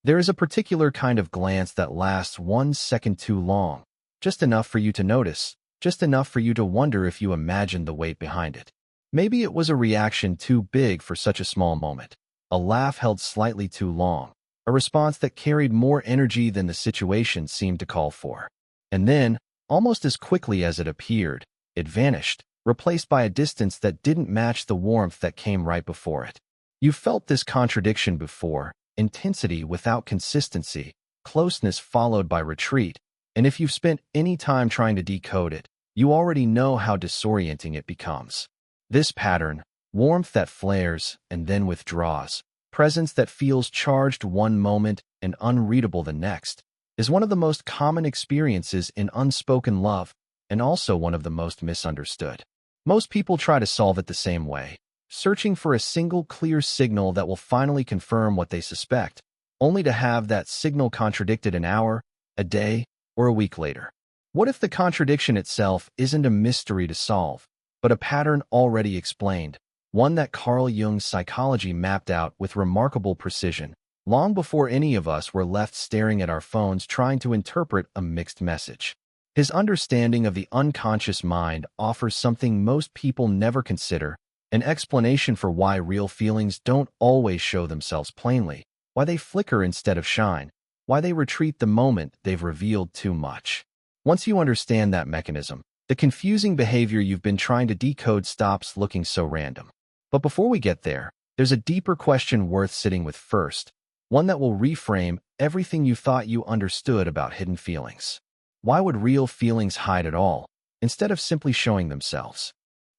There is a particular kind of glance that lasts 1 second too long, just enough for you to notice, just enough for you to wonder if you imagined the weight behind it. Maybe it was a reaction too big for such a small moment, a laugh held slightly too long, a response that carried more energy than the situation seemed to call for. And then, almost as quickly as it appeared, it vanished, replaced by a distance that didn't match the warmth that came right before it. You've felt this contradiction before: intensity without consistency, closeness followed by retreat, and if you've spent any time trying to decode it, you already know how disorienting it becomes. This pattern, warmth that flares and then withdraws, presence that feels charged one moment and unreadable the next, is one of the most common experiences in unspoken love, and also one of the most misunderstood. Most people try to solve it the same way, searching for a single clear signal that will finally confirm what they suspect, only to have that signal contradicted an hour, a day, or a week later. What if the contradiction itself isn't a mystery to solve, but a pattern already explained, one that Carl Jung's psychology mapped out with remarkable precision, long before any of us were left staring at our phones trying to interpret a mixed message? His understanding of the unconscious mind offers something most people never consider: an explanation for why real feelings don't always show themselves plainly, why they flicker instead of shine, why they retreat the moment they've revealed too much. Once you understand that mechanism, the confusing behavior you've been trying to decode stops looking so random. But before we get there, there's a deeper question worth sitting with first, one that will reframe everything you thought you understood about hidden feelings. Why would real feelings hide at all, instead of simply showing themselves?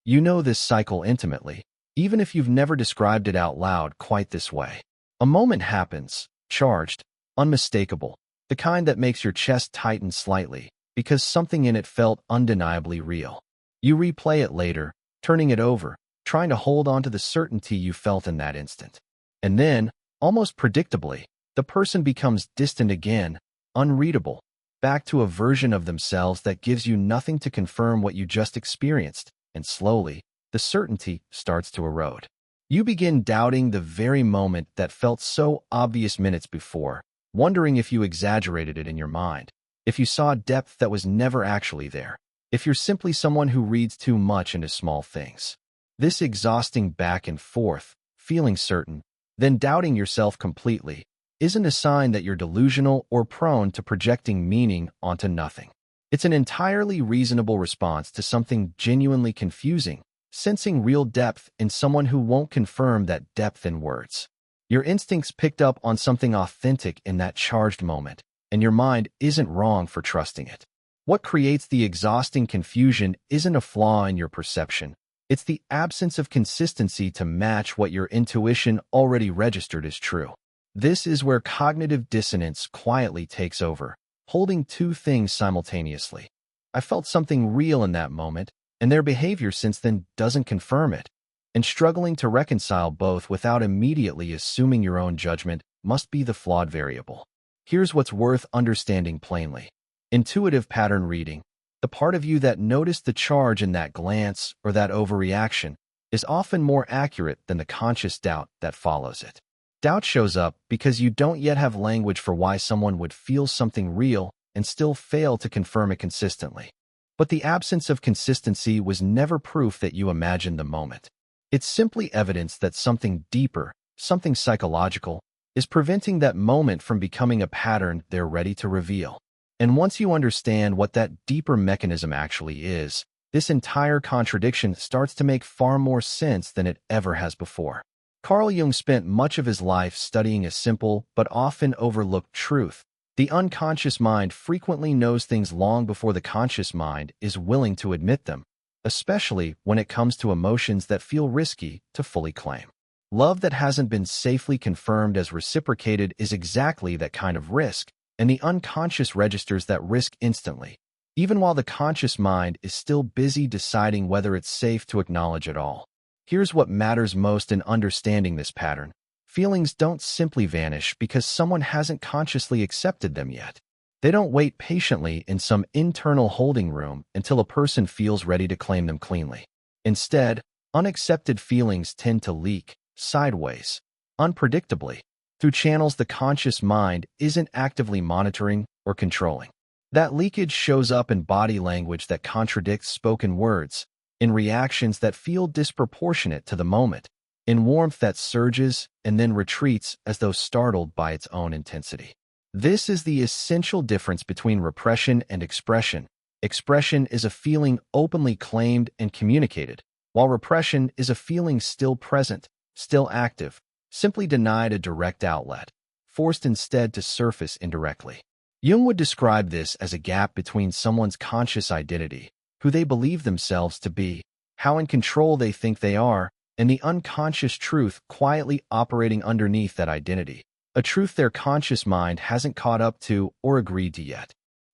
You know this cycle intimately, even if you've never described it out loud quite this way. A moment happens, charged, unmistakable, the kind that makes your chest tighten slightly, because something in it felt undeniably real. You replay it later, turning it over, trying to hold on to the certainty you felt in that instant. And then, almost predictably, the person becomes distant again, unreadable, back to a version of themselves that gives you nothing to confirm what you just experienced, and slowly, the certainty starts to erode. You begin doubting the very moment that felt so obvious minutes before, wondering if you exaggerated it in your mind, if you saw depth that was never actually there, if you're simply someone who reads too much into small things. This exhausting back and forth, feeling certain, then doubting yourself completely, isn't a sign that you're delusional or prone to projecting meaning onto nothing. It's an entirely reasonable response to something genuinely confusing, sensing real depth in someone who won't confirm that depth in words. Your instincts picked up on something authentic in that charged moment, and your mind isn't wrong for trusting it. What creates the exhausting confusion isn't a flaw in your perception. It's the absence of consistency to match what your intuition already registered as true. This is where cognitive dissonance quietly takes over, holding two things simultaneously. I felt something real in that moment, and their behavior since then doesn't confirm it. And struggling to reconcile both without immediately assuming your own judgment must be the flawed variable. Here's what's worth understanding plainly. Intuitive pattern reading, the part of you that noticed the charge in that glance or that overreaction, is often more accurate than the conscious doubt that follows it. Doubt shows up because you don't yet have language for why someone would feel something real and still fail to confirm it consistently. But the absence of consistency was never proof that you imagined the moment. It's simply evidence that something deeper, something psychological, is preventing that moment from becoming a pattern they're ready to reveal. And once you understand what that deeper mechanism actually is, this entire contradiction starts to make far more sense than it ever has before. Carl Jung spent much of his life studying a simple but often overlooked truth. The unconscious mind frequently knows things long before the conscious mind is willing to admit them, especially when it comes to emotions that feel risky to fully claim. Love that hasn't been safely confirmed as reciprocated is exactly that kind of risk, and the unconscious registers that risk instantly, even while the conscious mind is still busy deciding whether it's safe to acknowledge at all. Here's what matters most in understanding this pattern. Feelings don't simply vanish because someone hasn't consciously accepted them yet. They don't wait patiently in some internal holding room until a person feels ready to claim them cleanly. Instead, unaccepted feelings tend to leak, sideways, unpredictably, through channels the conscious mind isn't actively monitoring or controlling. That leakage shows up in body language that contradicts spoken words, in reactions that feel disproportionate to the moment, in warmth that surges and then retreats as though startled by its own intensity. This is the essential difference between repression and expression. Expression is a feeling openly claimed and communicated, while repression is a feeling still present, still active, simply denied a direct outlet, forced instead to surface indirectly. Jung would describe this as a gap between someone's conscious identity, who they believe themselves to be, how in control they think they are, and the unconscious truth quietly operating underneath that identity, a truth their conscious mind hasn't caught up to or agreed to yet.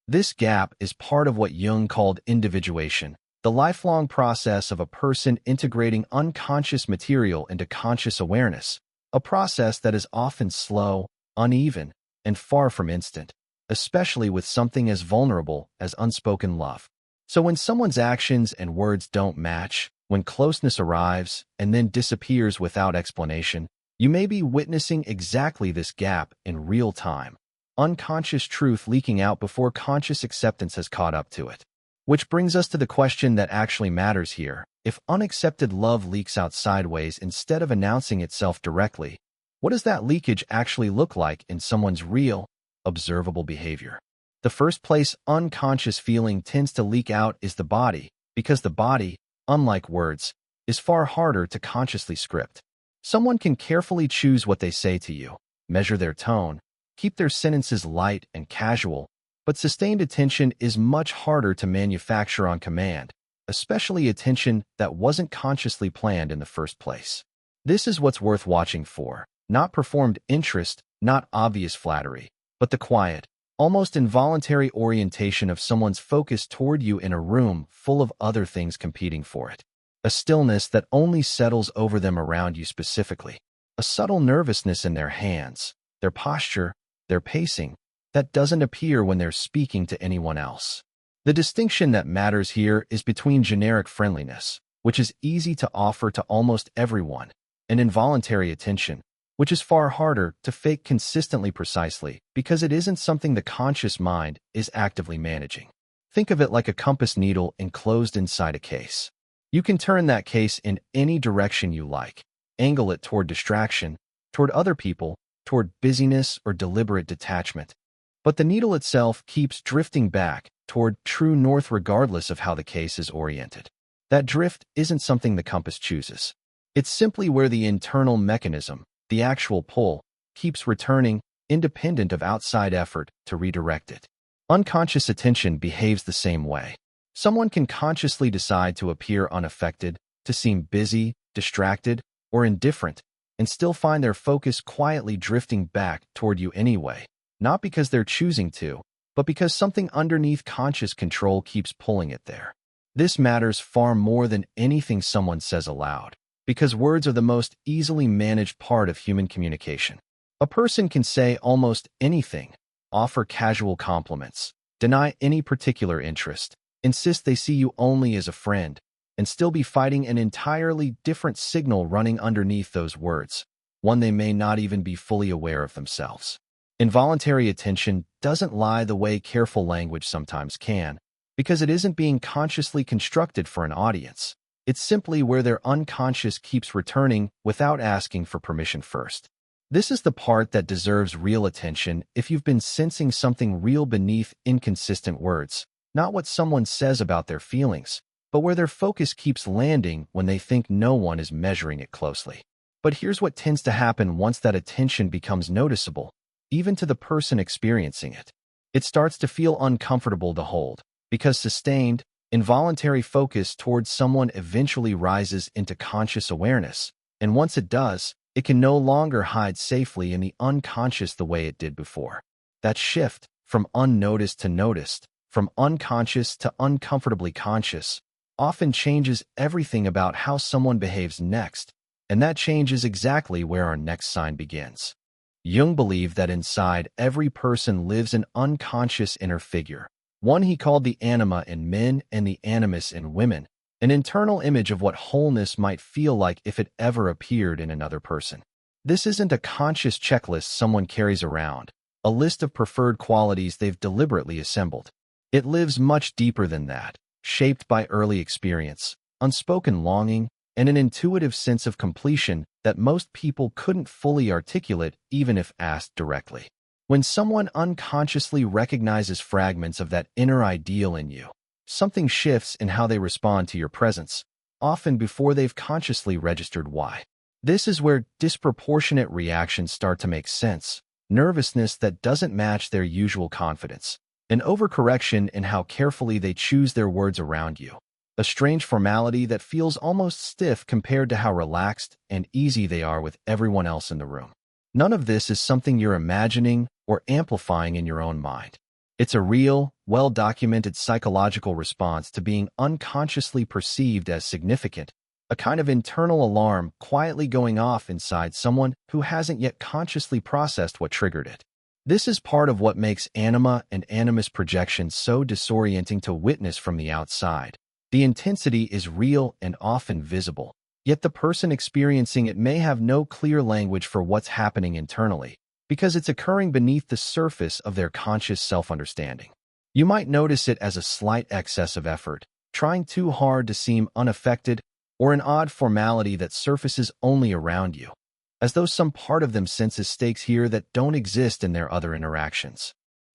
This gap is part of what Jung called individuation, the lifelong process of a person integrating unconscious material into conscious awareness, a process that is often slow, uneven, and far from instant, especially with something as vulnerable as unspoken love. So when someone's actions and words don't match, when closeness arrives and then disappears without explanation, you may be witnessing exactly this gap in real time, unconscious truth leaking out before conscious acceptance has caught up to it. Which brings us to the question that actually matters here. If unaccepted love leaks out sideways instead of announcing itself directly, what does that leakage actually look like in someone's real, observable behavior? The first place unconscious feeling tends to leak out is the body, because the body, unlike words, is far harder to consciously script. Someone can carefully choose what they say to you, measure their tone, keep their sentences light and casual, but sustained attention is much harder to manufacture on command, especially attention that wasn't consciously planned in the first place. This is what's worth watching for, not performed interest, not obvious flattery, but the quiet, almost involuntary orientation of someone's focus toward you in a room full of other things competing for it. A stillness that only settles over them around you specifically. A subtle nervousness in their hands, their posture, their pacing, that doesn't appear when they're speaking to anyone else. The distinction that matters here is between generic friendliness, which is easy to offer to almost everyone, and involuntary attention, which is far harder to fake consistently precisely because it isn't something the conscious mind is actively managing. Think of it like a compass needle enclosed inside a case. You can turn that case in any direction you like, angle it toward distraction, toward other people, toward busyness or deliberate detachment. But the needle itself keeps drifting back toward true north regardless of how the case is oriented. That drift isn't something the compass chooses. It's simply where the internal mechanism, the actual pull, keeps returning, independent of outside effort to redirect it. Unconscious attention behaves the same way. Someone can consciously decide to appear unaffected, to seem busy, distracted, or indifferent, and still find their focus quietly drifting back toward you anyway, not because they're choosing to, but because something underneath conscious control keeps pulling it there. This matters far more than anything someone says aloud, because words are the most easily managed part of human communication. A person can say almost anything, offer casual compliments, deny any particular interest, insist they see you only as a friend, and still be fighting an entirely different signal running underneath those words, one they may not even be fully aware of themselves. Involuntary attention doesn't lie the way careful language sometimes can, because it isn't being consciously constructed for an audience. It's simply where their unconscious keeps returning without asking for permission first. This is the part that deserves real attention if you've been sensing something real beneath inconsistent words, not what someone says about their feelings, but where their focus keeps landing when they think no one is measuring it closely. But here's what tends to happen once that attention becomes noticeable, even to the person experiencing it. It starts to feel uncomfortable to hold, because sustained, involuntary focus towards someone eventually rises into conscious awareness, and once it does, it can no longer hide safely in the unconscious the way it did before. That shift, from unnoticed to noticed, from unconscious to uncomfortably conscious, often changes everything about how someone behaves next, and that change is exactly where our next sign begins. Jung believed that inside every person lives an unconscious inner figure, one he called the anima in men and the animus in women, an internal image of what wholeness might feel like if it ever appeared in another person. This isn't a conscious checklist someone carries around, a list of preferred qualities they've deliberately assembled. It lives much deeper than that, shaped by early experience, unspoken longing, and an intuitive sense of completion that most people couldn't fully articulate even if asked directly. When someone unconsciously recognizes fragments of that inner ideal in you, something shifts in how they respond to your presence, often before they've consciously registered why. This is where disproportionate reactions start to make sense, nervousness that doesn't match their usual confidence, an overcorrection in how carefully they choose their words around you, a strange formality that feels almost stiff compared to how relaxed and easy they are with everyone else in the room. None of this is something you're imagining or amplifying in your own mind. It's a real, well-documented psychological response to being unconsciously perceived as significant, a kind of internal alarm quietly going off inside someone who hasn't yet consciously processed what triggered it. This is part of what makes anima and animus projection so disorienting to witness from the outside. The intensity is real and often visible, yet the person experiencing it may have no clear language for what's happening internally, because it's occurring beneath the surface of their conscious self-understanding. You might notice it as a slight excess of effort, trying too hard to seem unaffected, or an odd formality that surfaces only around you, as though some part of them senses stakes here that don't exist in their other interactions.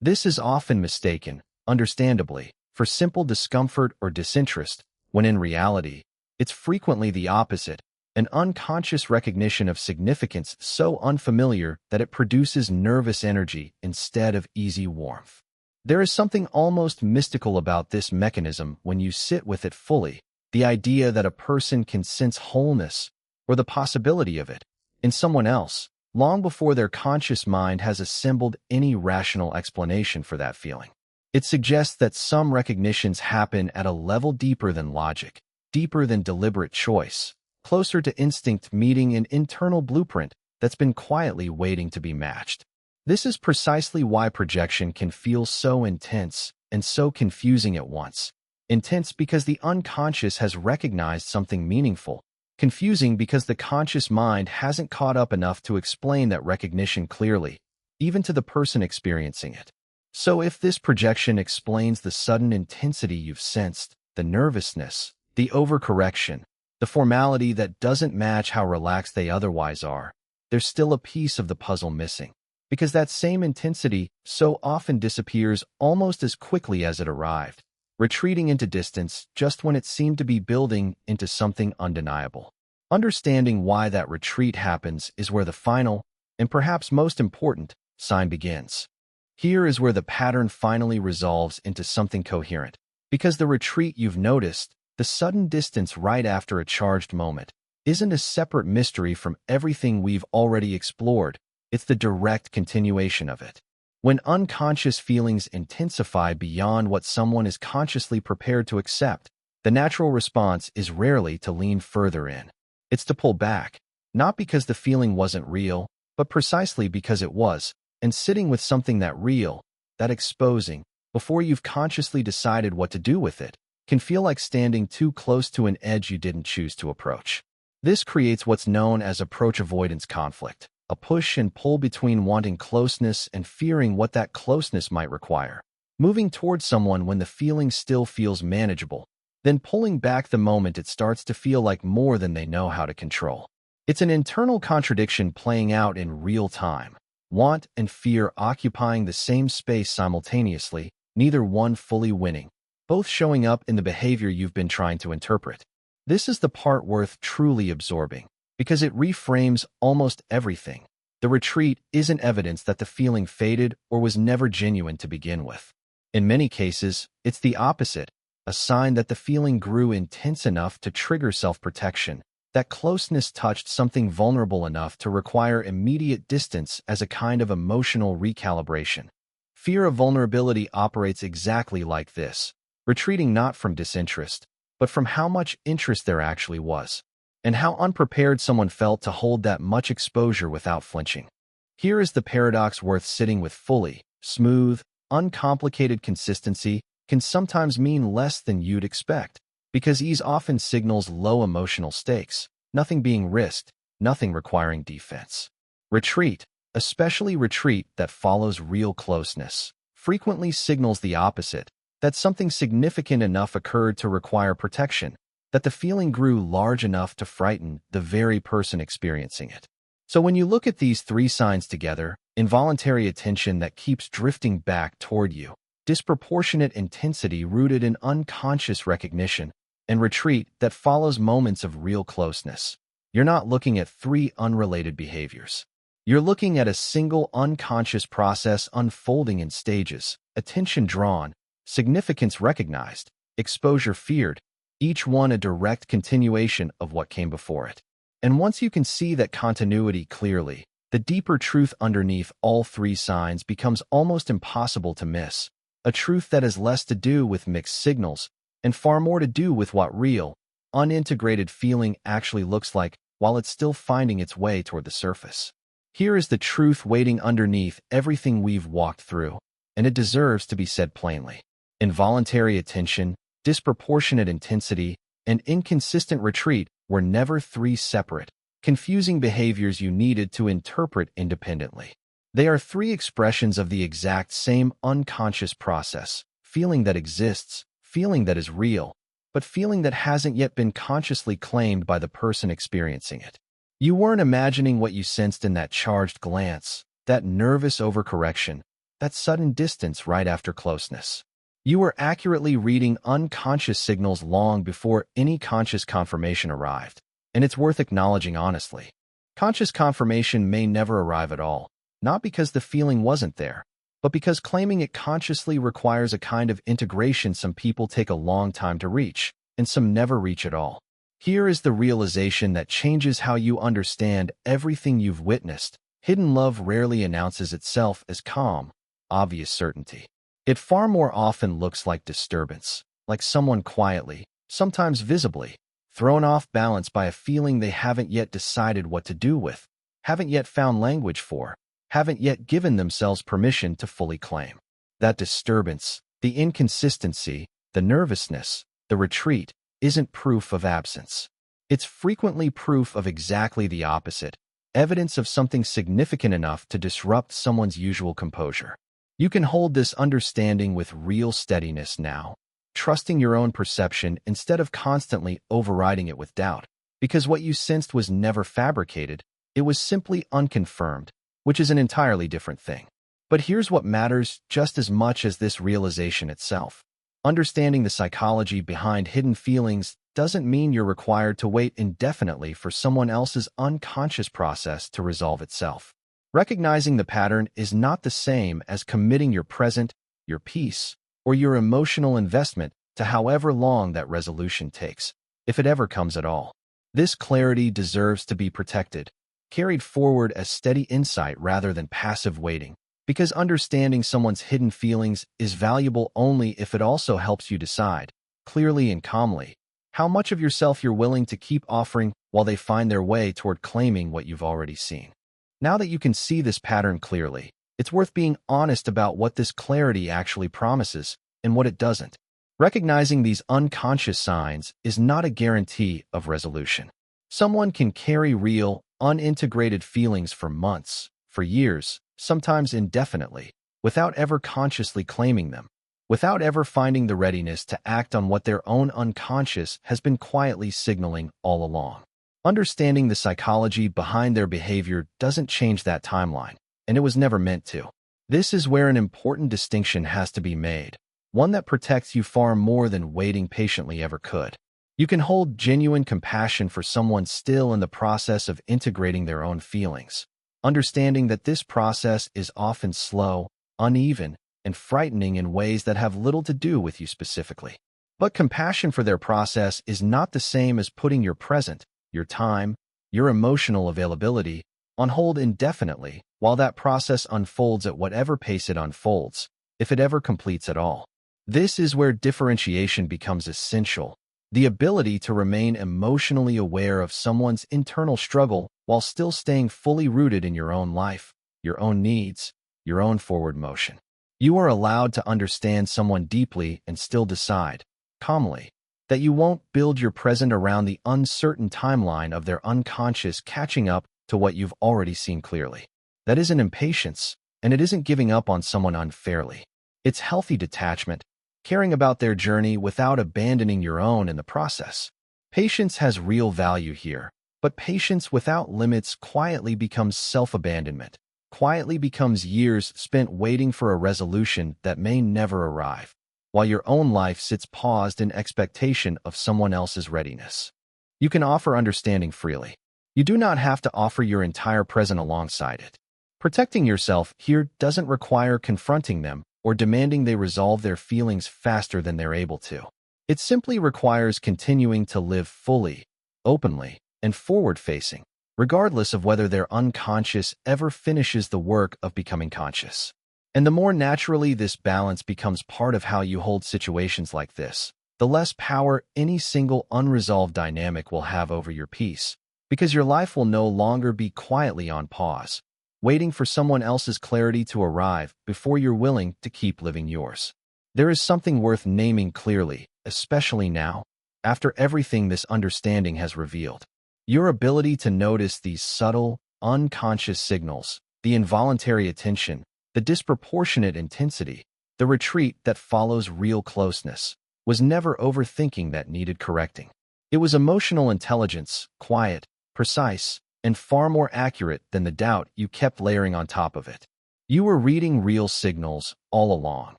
This is often mistaken, understandably, for simple discomfort or disinterest, when in reality, it's frequently the opposite, an unconscious recognition of significance so unfamiliar that it produces nervous energy instead of easy warmth. There is something almost mystical about this mechanism when you sit with it fully, the idea that a person can sense wholeness, or the possibility of it, in someone else, long before their conscious mind has assembled any rational explanation for that feeling. It suggests that some recognitions happen at a level deeper than logic, deeper than deliberate choice, closer to instinct meeting an internal blueprint that's been quietly waiting to be matched. This is precisely why projection can feel so intense and so confusing at once. Intense because the unconscious has recognized something meaningful, confusing because the conscious mind hasn't caught up enough to explain that recognition clearly, even to the person experiencing it. So if this projection explains the sudden intensity you've sensed, the nervousness, the overcorrection, the formality that doesn't match how relaxed they otherwise are, there's still a piece of the puzzle missing, because that same intensity so often disappears almost as quickly as it arrived, retreating into distance just when it seemed to be building into something undeniable. Understanding why that retreat happens is where the final, and perhaps most important, sign begins. Here is where the pattern finally resolves into something coherent, because the retreat you've noticed, the sudden distance right after a charged moment, isn't a separate mystery from everything we've already explored. It's the direct continuation of it. When unconscious feelings intensify beyond what someone is consciously prepared to accept, the natural response is rarely to lean further in. It's to pull back, not because the feeling wasn't real, but precisely because it was, and sitting with something that real, that exposing, before you've consciously decided what to do with it, can feel like standing too close to an edge you didn't choose to approach. This creates what's known as approach avoidance conflict, a push and pull between wanting closeness and fearing what that closeness might require. Moving towards someone when the feeling still feels manageable, then pulling back the moment it starts to feel like more than they know how to control. It's an internal contradiction playing out in real time. Want and fear occupying the same space simultaneously, neither one fully winning, both showing up in the behavior you've been trying to interpret. This is the part worth truly absorbing, because it reframes almost everything. The retreat isn't evidence that the feeling faded or was never genuine to begin with. In many cases, it's the opposite, a sign that the feeling grew intense enough to trigger self-protection, that closeness touched something vulnerable enough to require immediate distance as a kind of emotional recalibration. Fear of vulnerability operates exactly like this, retreating not from disinterest, but from how much interest there actually was, and how unprepared someone felt to hold that much exposure without flinching. Here is the paradox worth sitting with fully. Smooth, uncomplicated consistency can sometimes mean less than you'd expect, because ease often signals low emotional stakes, nothing being risked, nothing requiring defense. Retreat, especially retreat that follows real closeness, frequently signals the opposite, that something significant enough occurred to require protection, that the feeling grew large enough to frighten the very person experiencing it. So when you look at these three signs together, involuntary attention that keeps drifting back toward you, disproportionate intensity rooted in unconscious recognition, and retreat that follows moments of real closeness, you're not looking at three unrelated behaviors. You're looking at a single unconscious process unfolding in stages, attention drawn, significance recognized, exposure feared, each one a direct continuation of what came before it. And once you can see that continuity clearly, the deeper truth underneath all three signs becomes almost impossible to miss, a truth that has less to do with mixed signals and far more to do with what real, unintegrated feeling actually looks like while it's still finding its way toward the surface. Here is the truth waiting underneath everything we've walked through, and it deserves to be said plainly. Involuntary attention, disproportionate intensity, and inconsistent retreat were never three separate, confusing behaviors you needed to interpret independently. They are three expressions of the exact same unconscious process, feeling that exists, feeling that is real, but feeling that hasn't yet been consciously claimed by the person experiencing it. You weren't imagining what you sensed in that charged glance, that nervous overcorrection, that sudden distance right after closeness. You were accurately reading unconscious signals long before any conscious confirmation arrived, and it's worth acknowledging honestly. Conscious confirmation may never arrive at all, not because the feeling wasn't there, but because claiming it consciously requires a kind of integration some people take a long time to reach, and some never reach at all. Here is the realization that changes how you understand everything you've witnessed. Hidden love rarely announces itself as calm, obvious certainty. It far more often looks like disturbance, like someone quietly, sometimes visibly, thrown off balance by a feeling they haven't yet decided what to do with, haven't yet found language for, haven't yet given themselves permission to fully claim. That disturbance, the inconsistency, the nervousness, the retreat, isn't proof of absence. It's frequently proof of exactly the opposite, evidence of something significant enough to disrupt someone's usual composure. You can hold this understanding with real steadiness now, trusting your own perception instead of constantly overriding it with doubt, because what you sensed was never fabricated, it was simply unconfirmed, which is an entirely different thing. But here's what matters just as much as this realization itself. Understanding the psychology behind hidden feelings doesn't mean you're required to wait indefinitely for someone else's unconscious process to resolve itself. Recognizing the pattern is not the same as committing your present, your peace, or your emotional investment to however long that resolution takes, if it ever comes at all. This clarity deserves to be protected, carried forward as steady insight rather than passive waiting, because understanding someone's hidden feelings is valuable only if it also helps you decide, clearly and calmly, how much of yourself you're willing to keep offering while they find their way toward claiming what you've already seen. Now that you can see this pattern clearly, it's worth being honest about what this clarity actually promises and what it doesn't. Recognizing these unconscious signs is not a guarantee of resolution. Someone can carry real, unintegrated feelings for months, for years, sometimes indefinitely, without ever consciously claiming them, without ever finding the readiness to act on what their own unconscious has been quietly signaling all along. Understanding the psychology behind their behavior doesn't change that timeline, and it was never meant to. This is where an important distinction has to be made, one that protects you far more than waiting patiently ever could. You can hold genuine compassion for someone still in the process of integrating their own feelings, understanding that this process is often slow, uneven, and frightening in ways that have little to do with you specifically. But compassion for their process is not the same as putting your present, your time, your emotional availability on hold indefinitely while that process unfolds at whatever pace it unfolds, if it ever completes at all. This is where differentiation becomes essential, the ability to remain emotionally aware of someone's internal struggle while still staying fully rooted in your own life, your own needs, your own forward motion. You are allowed to understand someone deeply and still decide, calmly, that you won't build your present around the uncertain timeline of their unconscious catching up to what you've already seen clearly. That isn't impatience, and it isn't giving up on someone unfairly. It's healthy detachment, caring about their journey without abandoning your own in the process. Patience has real value here, but patience without limits quietly becomes self-abandonment, quietly becomes years spent waiting for a resolution that may never arrive, while your own life sits paused in expectation of someone else's readiness. You can offer understanding freely. You do not have to offer your entire present alongside it. Protecting yourself here doesn't require confronting them or demanding they resolve their feelings faster than they're able to. It simply requires continuing to live fully, openly, and forward-facing, regardless of whether their unconscious ever finishes the work of becoming conscious. And the more naturally this balance becomes part of how you hold situations like this, the less power any single unresolved dynamic will have over your peace, because your life will no longer be quietly on pause, waiting for someone else's clarity to arrive before you're willing to keep living yours. There is something worth naming clearly, especially now, after everything this understanding has revealed. Your ability to notice these subtle, unconscious signals, the involuntary attention, the disproportionate intensity, the retreat that follows real closeness, was never overthinking that needed correcting. It was emotional intelligence, quiet, precise, and far more accurate than the doubt you kept layering on top of it. You were reading real signals all along,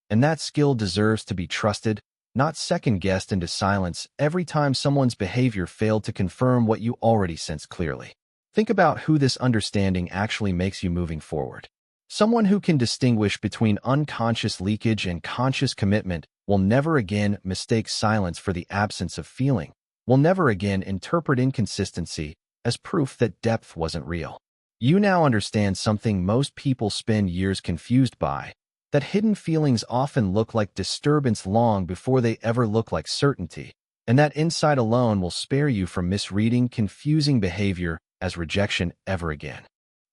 and that skill deserves to be trusted, not second-guessed into silence every time someone's behavior failed to confirm what you already sensed clearly. Think about who this understanding actually makes you moving forward. Someone who can distinguish between unconscious leakage and conscious commitment will never again mistake silence for the absence of feeling, will never again interpret inconsistency as proof that depth wasn't real. You now understand something most people spend years confused by, that hidden feelings often look like disturbance long before they ever look like certainty, and that insight alone will spare you from misreading confusing behavior as rejection ever again.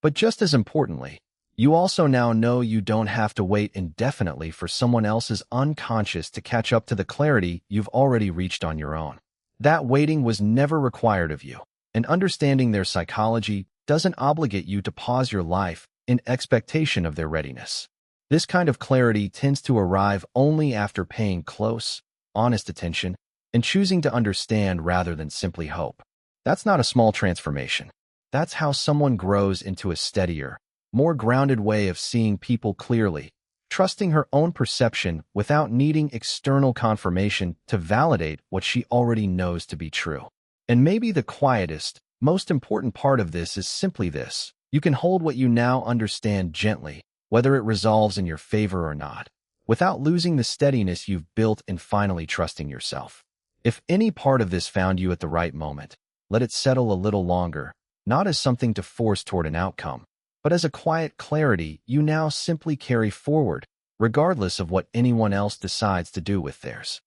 But just as importantly, you also now know you don't have to wait indefinitely for someone else's unconscious to catch up to the clarity you've already reached on your own. That waiting was never required of you. And understanding their psychology doesn't obligate you to pause your life in expectation of their readiness. This kind of clarity tends to arrive only after paying close, honest attention and choosing to understand rather than simply hope. That's not a small transformation. That's how someone grows into a steadier, more grounded way of seeing people clearly, trusting her own perception without needing external confirmation to validate what she already knows to be true. And maybe the quietest, most important part of this is simply this: you can hold what you now understand gently, whether it resolves in your favor or not, without losing the steadiness you've built in finally trusting yourself. If any part of this found you at the right moment, let it settle a little longer, not as something to force toward an outcome, but as a quiet clarity you now simply carry forward, regardless of what anyone else decides to do with theirs.